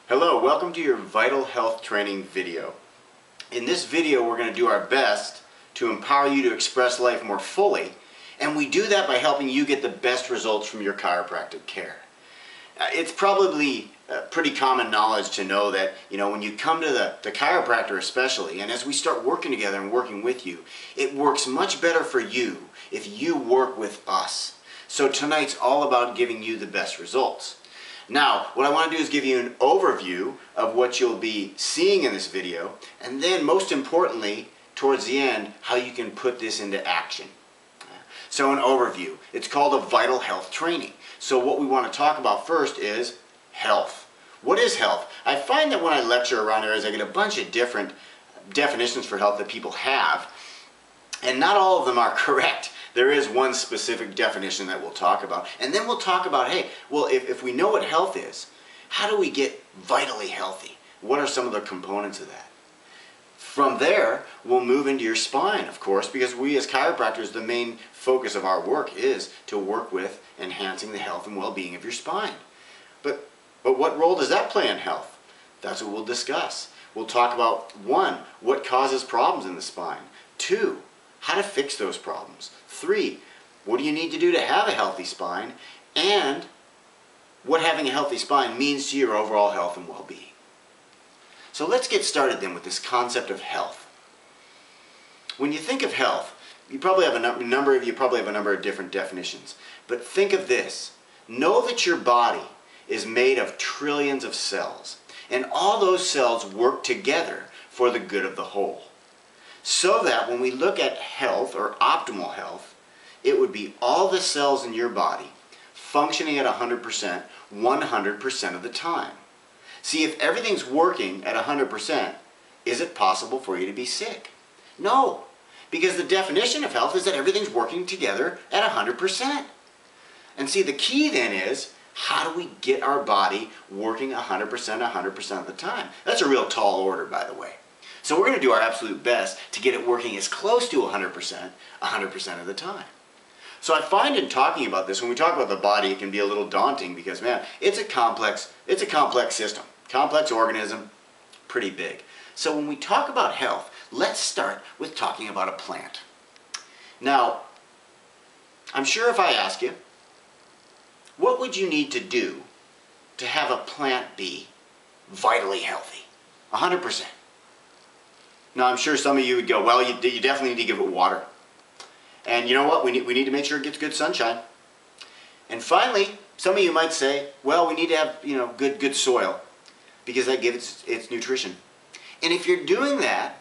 Hello, welcome to your Vital Health Training video. In this video we're going to do our best to empower you to express life more fully, and we do that by helping you get the best results from your chiropractic care. It's probably pretty common knowledge to know that, when you come to the chiropractor especially, and as we start working together and working with you, it works much better for you if you work with us. So tonight's all about giving you the best results. Now, what I want to do is give you an overview of what you'll be seeing in this video, and then most importantly, towards the end, how you can put this into action. So an overview. It's called a vital health training. So what we want to talk about first is health. What is health? I find that when I lecture around areas, I get a bunch of different definitions for health that people have, and not all of them are correct. There is one specific definition that we'll talk about. And then we'll talk about, hey, well, if we know what health is, how do we get vitally healthy? What are some of the components of that? From there, we'll move into your spine, of course, because we as chiropractors, the main focus of our work is to work with enhancing the health and well-being of your spine. But what role does that play in health? That's what we'll discuss. We'll talk about, 1, what causes problems in the spine. 2, how to fix those problems. 3, what do you need to do to have a healthy spine, and what having a healthy spine means to your overall health and well-being. So let's get started then with this concept of health. When you think of health, you probably have a number of different definitions, but think of this. Know that your body is made of trillions of cells, and all those cells work together for the good of the whole. So that when we look at health or optimal health, it would be all the cells in your body functioning at 100%, 100% of the time. See, if everything's working at 100%, is it possible for you to be sick? No, because the definition of health is that everything's working together at 100%. And see, the key then is, how do we get our body working 100%, 100% of the time? That's a real tall order, by the way. So we're going to do our absolute best to get it working as close to 100%, 100% of the time. So I find in talking about this, when we talk about the body, it can be a little daunting because, man, it's a complex system, complex organism, pretty big. So when we talk about health, let's start with talking about a plant. Now, I'm sure if I ask you, what would you need to do to have a plant be vitally healthy, 100%? Now, I'm sure some of you would go, well, you definitely need to give it water. And you know what? We need to make sure it gets good sunshine. And finally, some of you might say, well, we need to have good soil because that gives its nutrition. And if you're doing that,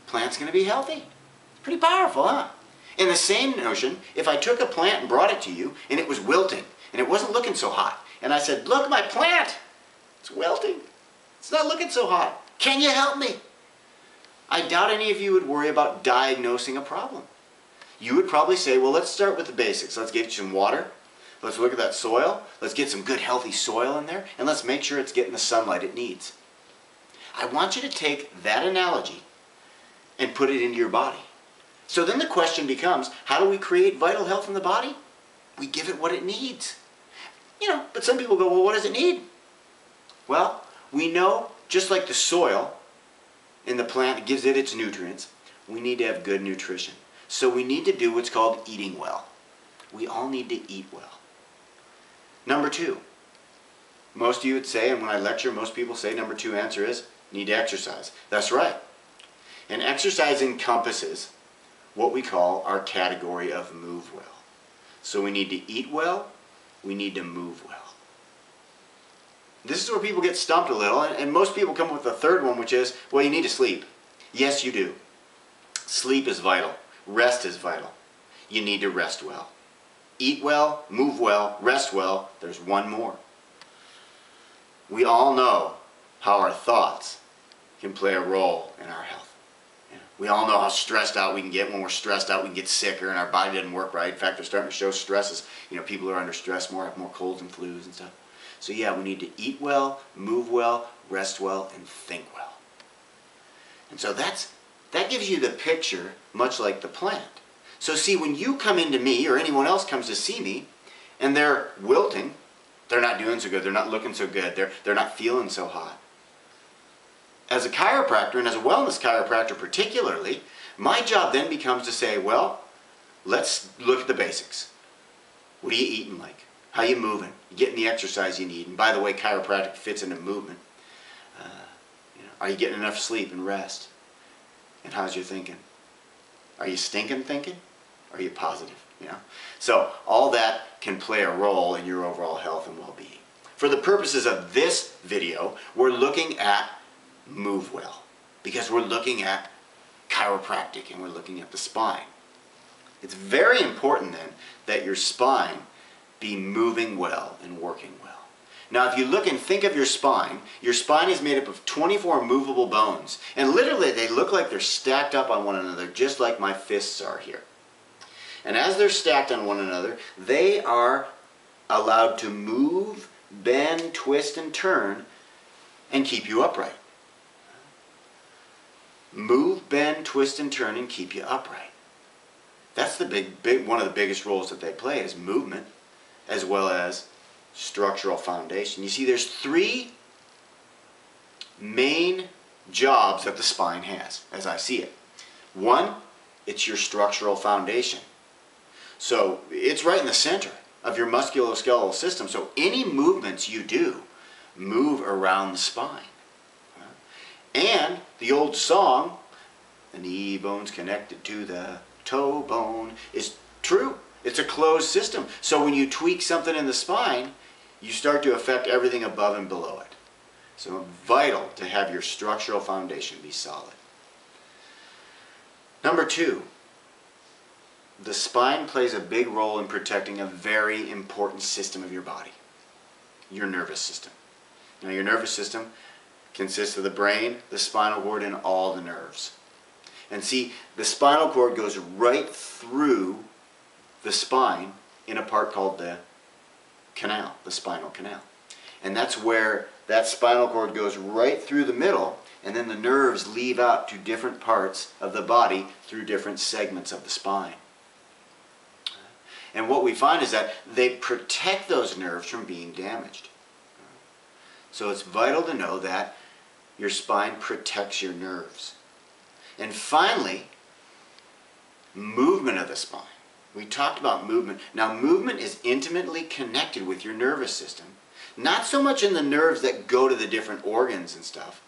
plant's going to be healthy. Pretty powerful, huh? In the same notion, if I took a plant and brought it to you and it was wilting and it wasn't looking so hot, and I said, look, my plant, it's wilting. It's not looking so hot. Can you help me? I doubt any of you would worry about diagnosing a problem. You would probably say, well, let's start with the basics. Let's get you some water. Let's look at that soil. Let's get some good healthy soil in there, and let's make sure it's getting the sunlight it needs. I want you to take that analogy and put it into your body. So then the question becomes, how do we create vital health in the body? We give it what it needs. But some people go, well, what does it need? Well, we know, just like the soil in the plant gives it its nutrients, we need to have good nutrition. So we need to do what's called eating well. We all need to eat well. Number 2, most of you would say, and when I lecture, most people say number 2 answer is, need to exercise. That's right. And exercise encompasses what we call our category of move well. So we need to eat well, we need to move well. This is where people get stumped a little, and most people come up with the third one, which is, well, you need to sleep. Yes, you do. Sleep is vital. Rest is vital. You need to rest well. Eat well, move well, rest well. There's one more. We all know how our thoughts can play a role in our health. We all know how stressed out we can get. When we're stressed out, we can get sicker and our body doesn't work right. In fact, they're starting to show stresses. People who are under stress have more colds and flus and stuff. So yeah, we need to eat well, move well, rest well, and think well. And so that gives you the picture, much like the plant. So see, when you come into me or anyone else comes to see me and they're wilting, They're not doing so good. They're not looking so good. They're not feeling so hot. As a chiropractor, and as a wellness chiropractor particularly, my job then becomes to say, well, let's look at the basics. What are you eating like? How you moving? You getting the exercise you need? And by the way, chiropractic fits into movement. Are you getting enough sleep and rest? And how's your thinking? Are you stinking thinking? Or are you positive? So all that can play a role in your overall health and well-being. For the purposes of this video, we're looking at move well, because we're looking at chiropractic and we're looking at the spine. It's very important then that your spine be moving well and working well. Now if you look and think of your spine is made up of 24 movable bones, and literally they look like they're stacked up on one another, just like my fists are here. And as they're stacked on one another, they are allowed to move, bend, twist, and turn and keep you upright. Move, bend, twist, and turn and keep you upright. That's the one of the biggest roles that they play, is movement as well as structural foundation. You see, there's 3 main jobs that the spine has, as I see it. 1, it's your structural foundation. So it's right in the center of your musculoskeletal system. So any movements you do move around the spine. And the old song, the knee bone's connected to the toe bone, is true. It's a closed system. So when you tweak something in the spine, you start to affect everything above and below it. So vital to have your structural foundation be solid. Number 2, the spine plays a big role in protecting a very important system of your body, your nervous system. Now your nervous system consists of the brain, the spinal cord, and all the nerves. And see, the spinal cord goes right through the spine in a part called the canal, the spinal canal. And that's where that spinal cord goes right through the middle, and then the nerves leave out to different parts of the body through different segments of the spine. And what we find is that they protect those nerves from being damaged. So it's vital to know that your spine protects your nerves. And finally, movement of the spine. We talked about movement. Now movement is intimately connected with your nervous system. Not so much in the nerves that go to the different organs and stuff,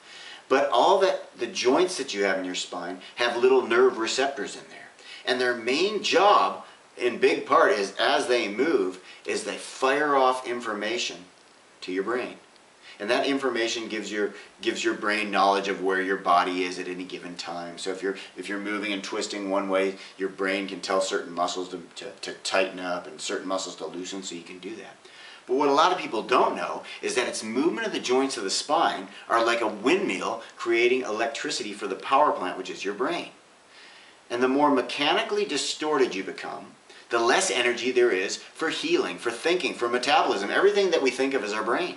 but all that the joints that you have in your spine have little nerve receptors in there. And their main job, in big part, is as they move, is they fire off information to your brain. And that information gives your brain knowledge of where your body is at any given time. So if you're moving and twisting one way, your brain can tell certain muscles to tighten up and certain muscles to loosen, so you can do that. But what a lot of people don't know is that its movement of the joints of the spine are like a windmill creating electricity for the power plant, which is your brain. And the more mechanically distorted you become, the less energy there is for healing, for thinking, for metabolism, everything that we think of as our brain.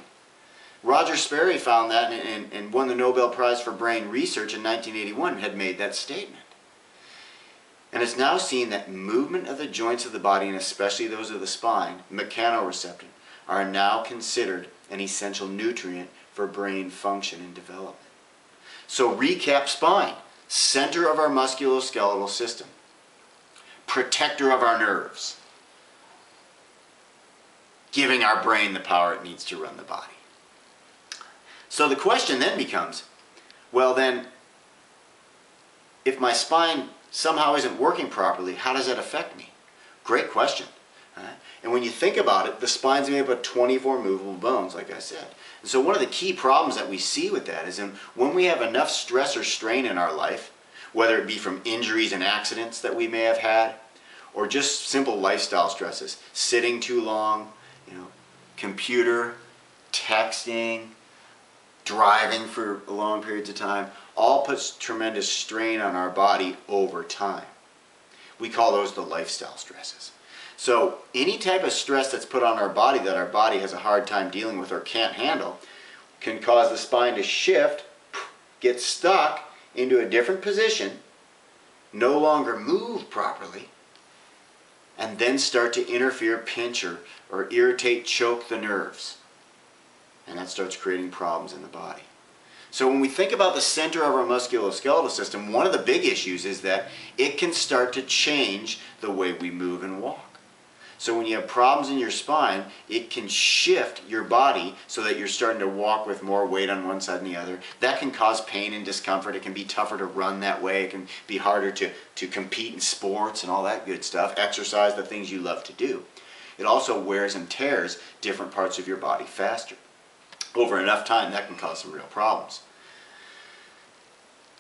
Roger Sperry found that and won the Nobel Prize for Brain Research in 1981, had made that statement. And it's now seen that movement of the joints of the body, and especially those of the spine, mechanoreception, are now considered an essential nutrient for brain function and development. So recap: spine, center of our musculoskeletal system, protector of our nerves, giving our brain the power it needs to run the body. So the question then becomes, well then, if my spine somehow isn't working properly, how does that affect me? Great question. And when you think about it, the spine's made up of 24 movable bones, like I said. And so one of the key problems that we see with that is when we have enough stress or strain in our life, whether it be from injuries and accidents that we may have had, or just simple lifestyle stresses, sitting too long, computer, texting, driving for long periods of time, all puts tremendous strain on our body over time. We call those the lifestyle stresses. So any type of stress that's put on our body that our body has a hard time dealing with or can't handle can cause the spine to shift, get stuck into a different position, no longer move properly, and then start to interfere, pinch, or irritate, choke the nerves. And that starts creating problems in the body. So when we think about the center of our musculoskeletal system, one of the big issues is that it can start to change the way we move and walk. So when you have problems in your spine, it can shift your body so that you're starting to walk with more weight on one side than the other. That can cause pain and discomfort. It can be tougher to run that way. It can be harder to compete in sports and all that good stuff. Exercise, the things you love to do. It also wears and tears different parts of your body faster. Over enough time, that can cause some real problems.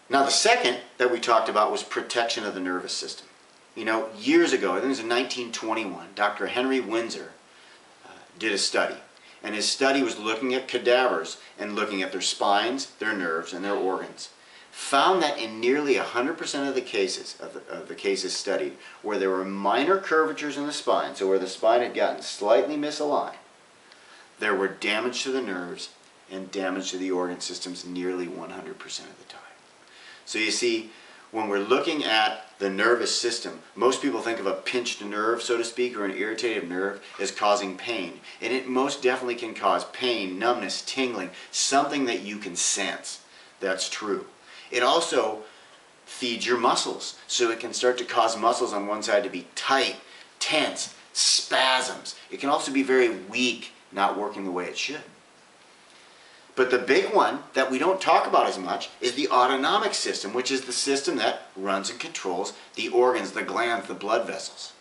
Now the second that we talked about was protection of the nervous system. You know, years ago, I think it was in 1921, Dr. Henry Windsor did a study. And his study was looking at cadavers and looking at their spines, their nerves, and their organs. Found that in nearly 100% of the cases studied, where there were minor curvatures in the spine, so where the spine had gotten slightly misaligned, there were damage to the nerves and damage to the organ systems nearly 100% of the time. So you see, when we're looking at the nervous system, most people think of a pinched nerve, so to speak, or an irritated nerve as causing pain. And it most definitely can cause pain, numbness, tingling, something that you can sense. That's true. It also feeds your muscles, so it can start to cause muscles on one side to be tight, tense, spasms. It can also be very weak, not working the way it should. But the big one that we don't talk about as much is the autonomic system, which is the system that runs and controls the organs, the glands, the blood vessels.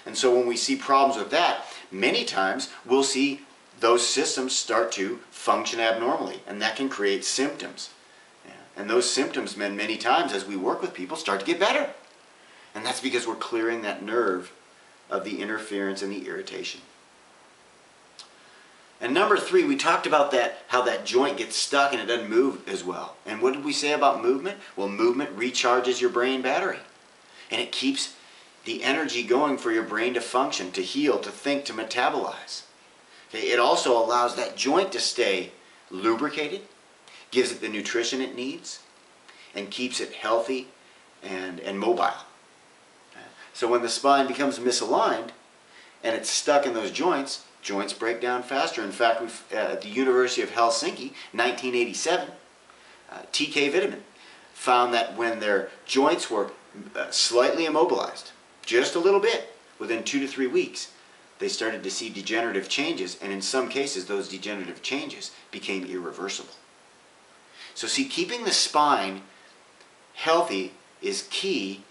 And so when we see problems with that, many times we'll see those systems start to function abnormally, and that can create symptoms. And those symptoms, many times as we work with people, start to get better. And that's because we're clearing that nerve of the interference and the irritation. And number 3, we talked about that, how that joint gets stuck and it doesn't move as well. And what did we say about movement? Well, movement recharges your brain battery. And it keeps the energy going for your brain to function, to heal, to think, to metabolize. Okay, it also allows that joint to stay lubricated, gives it the nutrition it needs, and keeps it healthy and mobile. So when the spine becomes misaligned and it's stuck in those joints break down faster. In fact, at the University of Helsinki, 1987, TK Vitamin found that when their joints were slightly immobilized, just a little bit, within 2 to 3 weeks, they started to see degenerative changes, and in some cases, those degenerative changes became irreversible. So see, keeping the spine healthy is key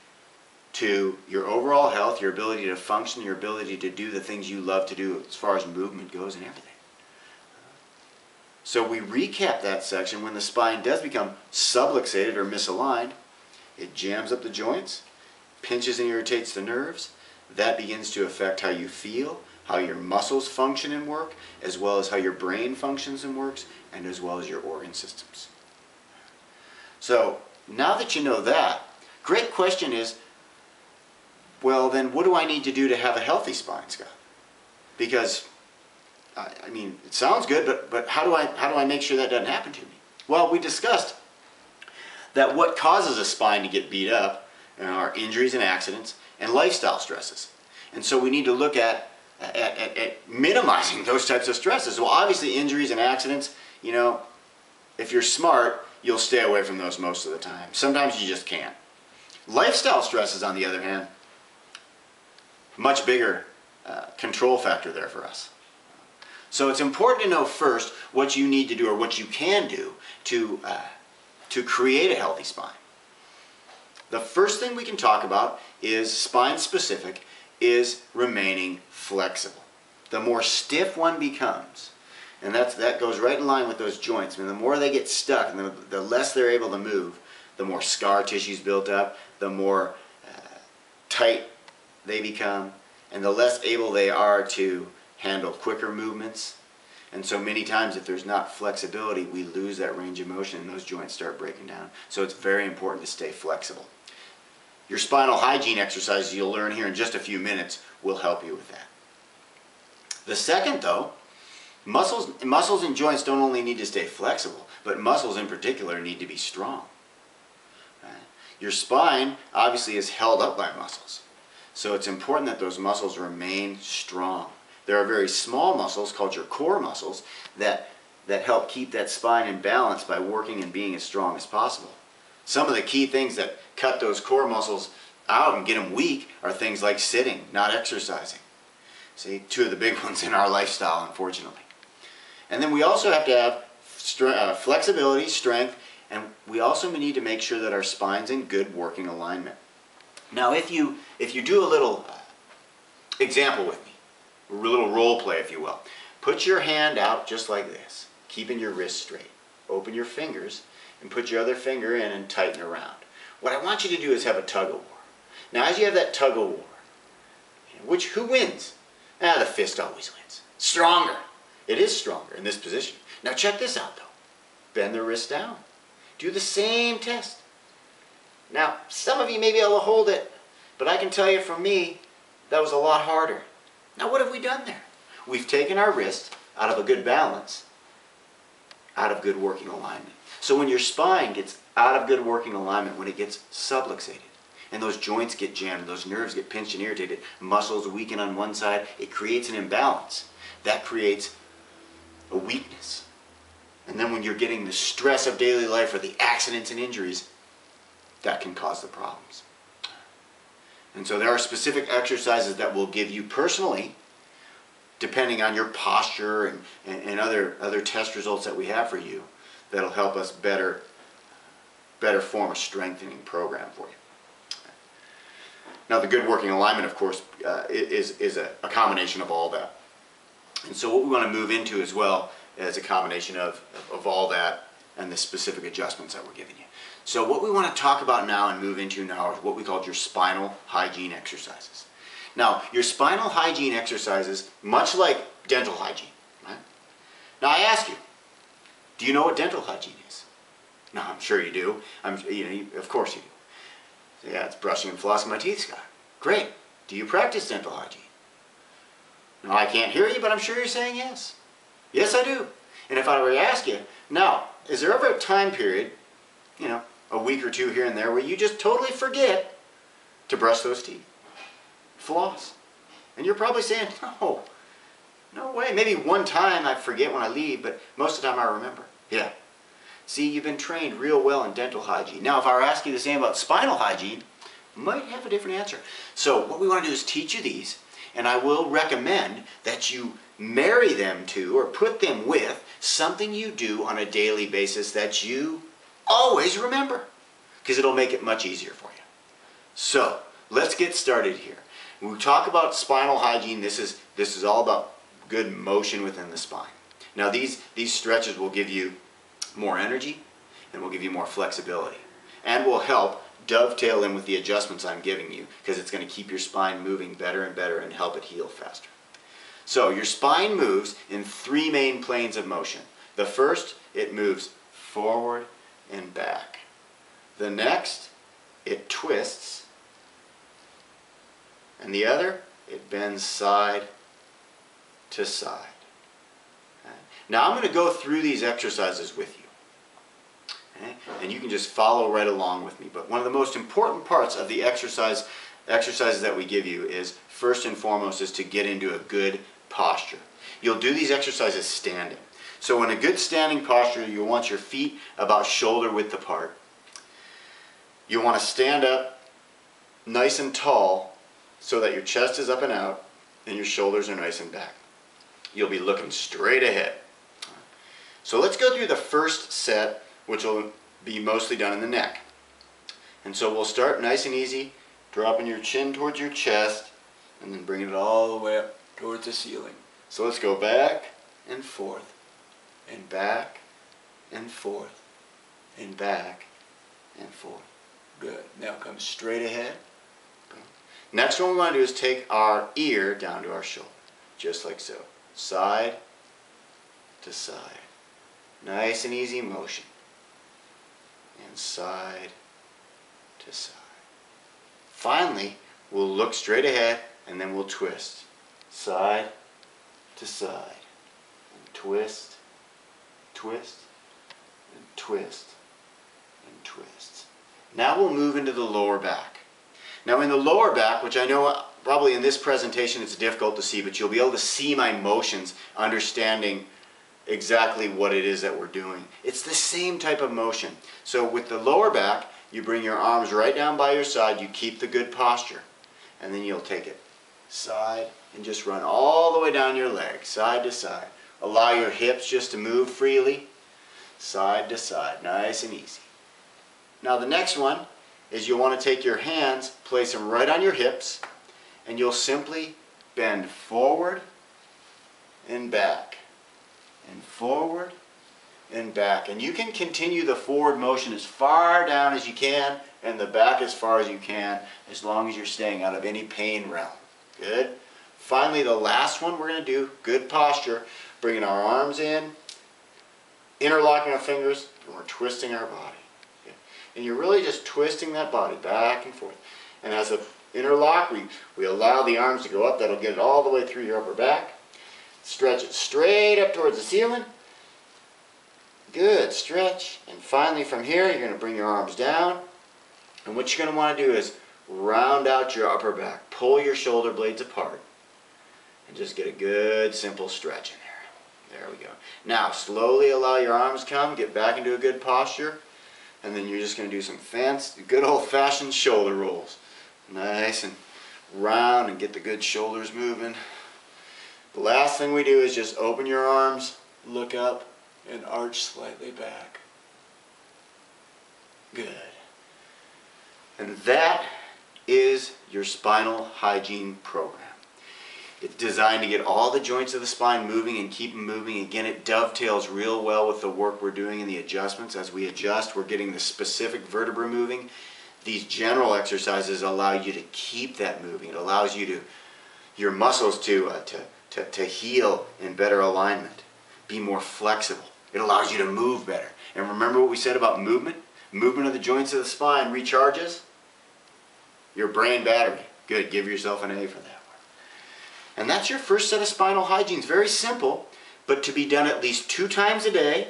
to your overall health, your ability to function, your ability to do the things you love to do as far as movement goes and everything. So we recap that section. When the spine does become subluxated or misaligned, it jams up the joints, pinches and irritates the nerves. That begins to affect how you feel, how your muscles function and work, as well as how your brain functions and works, and as well as your organ systems. So now that you know that, great question is, well, then what do I need to do to have a healthy spine, Scott? Because, I mean, it sounds good, but how do I make sure that doesn't happen to me? Well, we discussed that what causes a spine to get beat up are injuries and accidents and lifestyle stresses. And so we need to look at minimizing those types of stresses. Well, obviously injuries and accidents, you know, if you're smart, you'll stay away from those most of the time. Sometimes you just can't. Lifestyle stresses, on the other hand, much bigger control factor there for us. So it's important to know first what you need to do or what you can do to create a healthy spine. The first thing we can talk about is spine specific, is remaining flexible. The more stiff one becomes, and that goes right in line with those joints. I mean, the more they get stuck and the less they're able to move, the more scar tissue's built up, the more tight they become, and the less able they are to handle quicker movements. And so many times if there's not flexibility, we lose that range of motion and those joints start breaking down. So it's very important to stay flexible. Your spinal hygiene exercises you'll learn here in just a few minutes will help you with that. The second, though, muscles and joints don't only need to stay flexible, but muscles in particular need to be strong. Right? Your spine obviously is held up by muscles. So it's important that those muscles remain strong. There are very small muscles called your core muscles that help keep that spine in balance by working and being as strong as possible. Some of the key things that cut those core muscles out and get them weak are things like sitting, not exercising. See, two of the big ones in our lifestyle, unfortunately. And then we also have to have flexibility, strength, and we also need to make sure that our spine's in good working alignment. Now, if you do a little example with me, a little role play, if you will, put your hand out just like this, keeping your wrist straight. Open your fingers and put your other finger in and tighten around. What I want you to do is have a tug of war. Now, as you have that tug of war, who wins? The fist always wins. Stronger. It is stronger in this position. Now check this out though. Bend the wrist down. Do the same test. Now, some of you may be able to hold it, but I can tell you from me, that was a lot harder. Now what have we done there? We've taken our wrist out of a good balance, out of good working alignment. So when your spine gets out of good working alignment, when it gets subluxated, and those joints get jammed, those nerves get pinched and irritated, muscles weaken on one side, it creates an imbalance. That creates a weakness. And then when you're getting the stress of daily life or the accidents and injuries, that can cause the problems. And so there are specific exercises that will give you personally, depending on your posture and other test results that we have for you, that'll help us better form a strengthening program for you. Now, the good working alignment, of course, is a combination of all that. And so what we want to move into as well is a combination of all that and the specific adjustments that we're giving you. So what we want to talk about now and move into now is what we call your spinal hygiene exercises. Now, your spinal hygiene exercises, much like dental hygiene, right? Now, I ask you, do you know what dental hygiene is? No, I'm sure you do. Of course you do. Yeah, it's brushing and flossing my teeth, Scott. Great. Do you practice dental hygiene? No, I can't hear you, but I'm sure you're saying yes. Yes, I do. And if I were to ask you, now, is there ever a time period, a week or two here and there, where you just totally forget to brush those teeth? Floss? And you're probably saying, no way. Maybe one time I forget when I leave, but most of the time I remember. Yeah. See, you've been trained real well in dental hygiene. Now, if I were to ask you the same about spinal hygiene, you might have a different answer. So what we want to do is teach you these, and I will recommend that you marry them to or put them with something you do on a daily basis that you always remember, because it'll make it much easier for you. So let's get started here. When we talk about spinal hygiene, this is all about good motion within the spine. Now these stretches will give you more energy and will give you more flexibility and will help dovetail in with the adjustments I'm giving you, because it's going to keep your spine moving better and better and help it heal faster. So your spine moves in three main planes of motion. The first, it moves forward and back. The next, it twists. And the other, it bends side to side. Okay. Now I'm going to go through these exercises with you. Okay. And you can just follow right along with me. But one of the most important parts of the exercises that we give you is, first and foremost, is to get into a good posture. You'll do these exercises standing. So in a good standing posture, you'll want your feet about shoulder width apart. You want to stand up nice and tall so that your chest is up and out and your shoulders are nice and back. You'll be looking straight ahead. So let's go through the first set, which will be mostly done in the neck. And so we'll start nice and easy, dropping your chin towards your chest and then bringing it all the way up towards the ceiling. So let's go back and forth and back and forth and back and forth. Good. Now come straight ahead. Next one we want to do is take our ear down to our shoulder, just like so. Side to side. Nice and easy motion. And side to side. Finally, we'll look straight ahead and then we'll twist. Side to side. And twist, twist, and twist, and twist. Now we'll move into the lower back. Now in the lower back, which I know probably in this presentation it's difficult to see, but you'll be able to see my motions, understanding exactly what it is that we're doing. It's the same type of motion. So with the lower back, you bring your arms right down by your side, you keep the good posture, and then you'll take it side and just run all the way down your leg, side to side. Allow your hips just to move freely, side to side, nice and easy. Now the next one is you'll want to take your hands, place them right on your hips, and you'll simply bend forward and back, and forward and back. And you can continue the forward motion as far down as you can and the back as far as you can, as long as you're staying out of any pain realm. Good. Finally, the last one we're going to do, good posture, bringing our arms in, interlocking our fingers, and we're twisting our body. Okay. And you're really just twisting that body back and forth. And as a interlock, we allow the arms to go up. That'll get it all the way through your upper back. Stretch it straight up towards the ceiling. Good, stretch. And finally from here, you're going to bring your arms down. And what you're going to want to do is round out your upper back. Pull your shoulder blades apart. And just get a good, simple stretch in there. There we go. Now, slowly allow your arms to come. Get back into a good posture. And then you're just going to do some fancy, good old-fashioned shoulder rolls. Nice and round, and get the good shoulders moving. The last thing we do is just open your arms, look up, and arch slightly back. Good. And that is your spinal hygiene program. It's designed to get all the joints of the spine moving and keep them moving. Again, it dovetails real well with the work we're doing in the adjustments. As we adjust, we're getting the specific vertebra moving. These general exercises allow you to keep that moving. It allows you to, your muscles to heal in better alignment, be more flexible. It allows you to move better. And remember what we said about movement? Movement of the joints of the spine recharges your brain battery. Good, give yourself an A for that one. And that's your first set of spinal hygienes. Very simple, but to be done at least 2 times a day,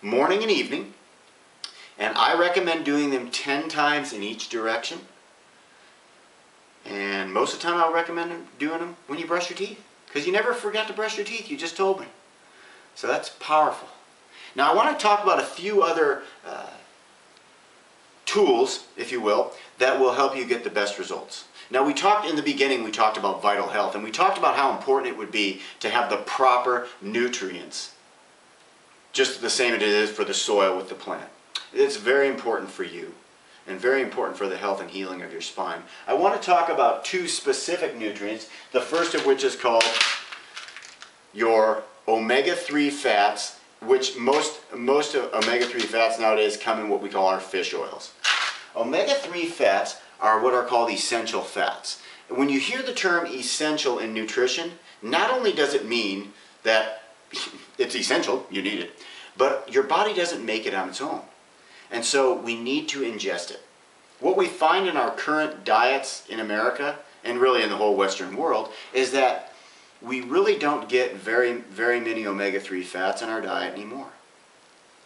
morning and evening. And I recommend doing them 10 times in each direction. And most of the time I'll recommend doing them when you brush your teeth. Because you never forgot to brush your teeth, you just told me. So that's powerful. Now I want to talk about a few other tools, if you will, that will help you get the best results. Now we talked in the beginning, we talked about vital health, and we talked about how important it would be to have the proper nutrients. Just the same as it is for the soil with the plant. It's very important for you and very important for the health and healing of your spine. I want to talk about 2 specific nutrients, the first of which is called your omega-3 fats, which most of omega-3 fats nowadays come in what we call our fish oils. Omega-3 fats are what are called essential fats. And when you hear the term essential in nutrition, not only does it mean that it's essential, you need it, but your body doesn't make it on its own. And so we need to ingest it. What we find in our current diets in America, and really in the whole Western world, is that we really don't get very many omega-3 fats in our diet anymore.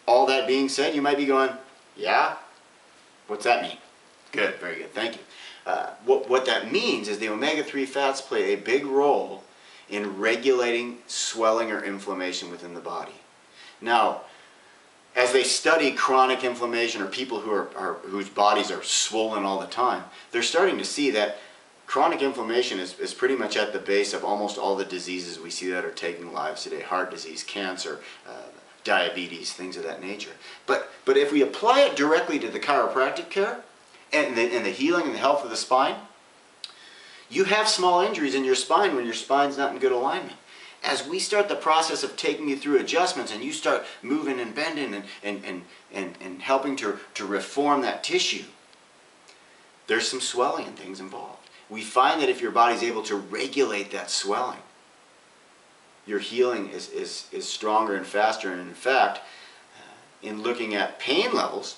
All that being said, you might be going, yeah? What's that mean? Good, very good, thank you. What that means is the omega-3 fats play a big role in regulating swelling or inflammation within the body. Now, as they study chronic inflammation or people whose bodies are swollen all the time, they're starting to see that chronic inflammation is pretty much at the base of almost all the diseases we see that are taking lives today. Heart disease, cancer, diabetes, things of that nature. But if we apply it directly to the chiropractic care and the healing and the health of the spine, you have small injuries in your spine when your spine's not in good alignment. As we start the process of taking you through adjustments and you start moving and bending and helping to reform that tissue, there's some swelling and things involved. We find that if your body's able to regulate that swelling, your healing is stronger and faster. And in fact, in looking at pain levels,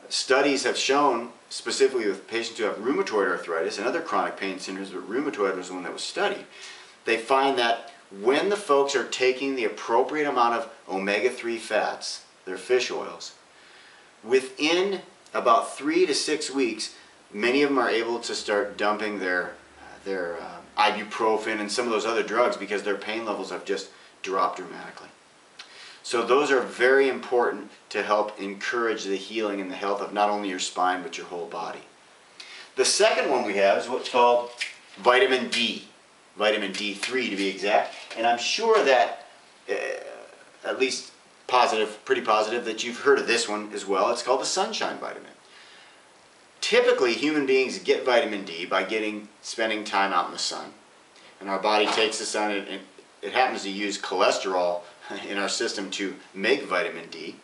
studies have shown, specifically with patients who have rheumatoid arthritis and other chronic pain syndromes, but rheumatoid was the one that was studied, they find that when the folks are taking the appropriate amount of omega-3 fats, their fish oils, within about 3 to 6 weeks, many of them are able to start dumping their ibuprofen and some of those other drugs because their pain levels have just dropped dramatically. So those are very important to help encourage the healing and the health of not only your spine but your whole body. The second one we have is what's called vitamin D, vitamin D3 to be exact, and I'm sure that at least pretty positive that you've heard of this one as well. It's called the sunshine vitamin. Typically, human beings get vitamin D by spending time out in the sun. And our body takes the sun, and it happens to use cholesterol in our system to make vitamin D.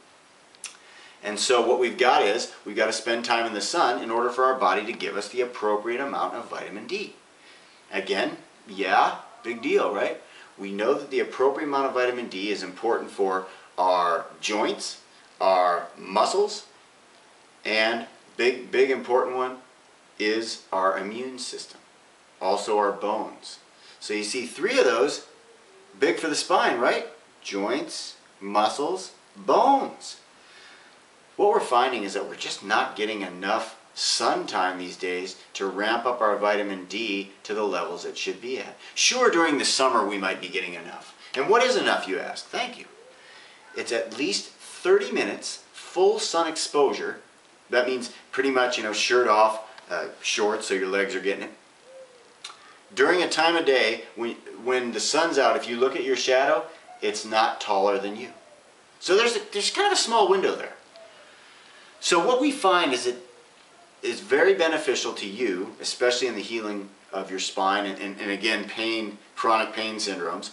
And so what we've got to spend time in the sun in order for our body to give us the appropriate amount of vitamin D. Again, yeah, big deal, right? We know that the appropriate amount of vitamin D is important for our joints, our muscles, and big important one is our immune system. Also our bones. So you see 3 of those, big for the spine, right? Joints, muscles, bones. What we're finding is that we're just not getting enough sun time these days to ramp up our vitamin D to the levels it should be at. Sure, during the summer we might be getting enough. And what is enough, you ask? Thank you. It's at least 30 minutes full sun exposure. That means pretty much, shirt off, shorts so your legs are getting it. During a time of day when the sun's out, if you look at your shadow, it's not taller than you. So there's kind of a small window there. So what we find is it is very beneficial to you, especially in the healing of your spine and again, chronic pain syndromes,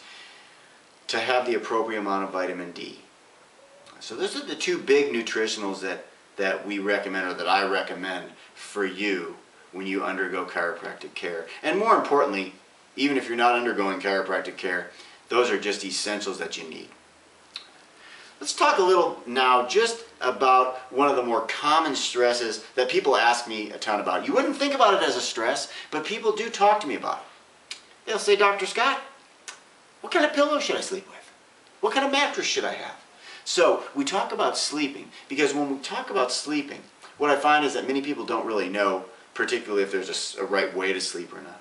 to have the appropriate amount of vitamin D. So those are the 2 big nutritionals that we recommend, or that I recommend for you when you undergo chiropractic care. And more importantly, even if you're not undergoing chiropractic care, those are just essentials that you need. Let's talk a little now just about one of the more common stresses that people ask me a ton about. You wouldn't think about it as a stress, but people do talk to me about it. They'll say, Dr. Scott, what kind of pillow should I sleep with? What kind of mattress should I have? So we talk about sleeping, because when we talk about sleeping, what I find is that many people don't really know, particularly if there's a right way to sleep or not.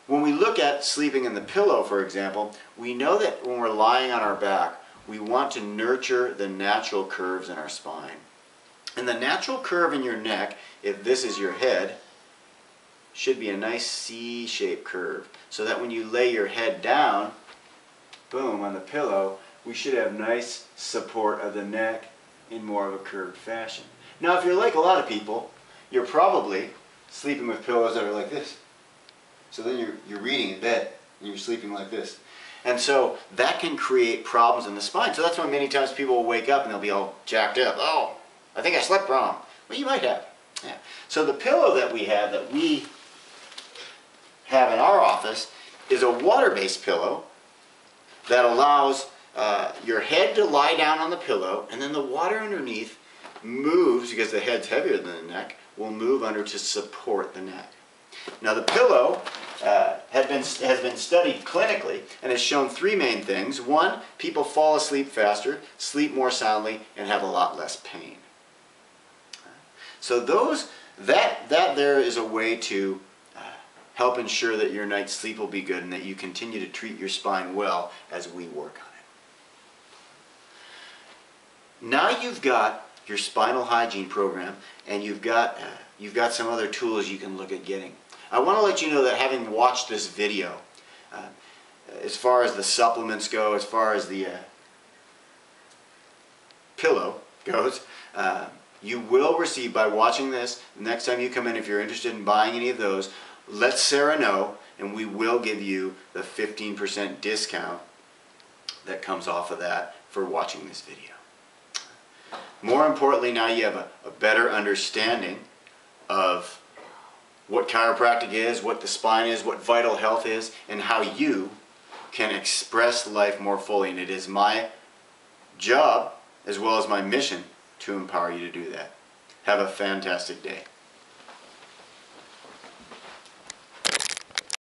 When we look at sleeping in the pillow, for example, we know that when we're lying on our back, we want to nurture the natural curves in our spine. And the natural curve in your neck, if this is your head, should be a nice C-shaped curve. So that when you lay your head down, boom, on the pillow, we should have nice support of the neck in more of a curved fashion. Now, if you're like a lot of people, you're probably sleeping with pillows that are like this. So then you're reading in bed, and you're sleeping like this. And so that can create problems in the spine. So that's why many times people will wake up and they'll be all jacked up. Oh, I think I slept wrong. Well, you might have. Yeah. So the pillow that we have in our office is a water-based pillow that allows your head to lie down on the pillow, and then the water underneath moves, because the head's heavier than the neck, will move under to support the neck. Now the pillow has been studied clinically and has shown 3 main things. 1, people fall asleep faster, sleep more soundly, and have a lot less pain. So that there is a way to help ensure that your night's sleep will be good and that you continue to treat your spine well as we work on it. Now you've got your spinal hygiene program, and you've got some other tools you can look at getting. I want to let you know that having watched this video, as far as the supplements go, as far as the pillow goes, you will receive, by watching this, next time you come in, if you're interested in buying any of those, let Sarah know, and we will give you the 15% discount that comes off of that for watching this video. More importantly, now you have a better understanding of what chiropractic is, what the spine is, what vital health is, and how you can express life more fully. And it is my job, as well as my mission, to empower you to do that. Have a fantastic day.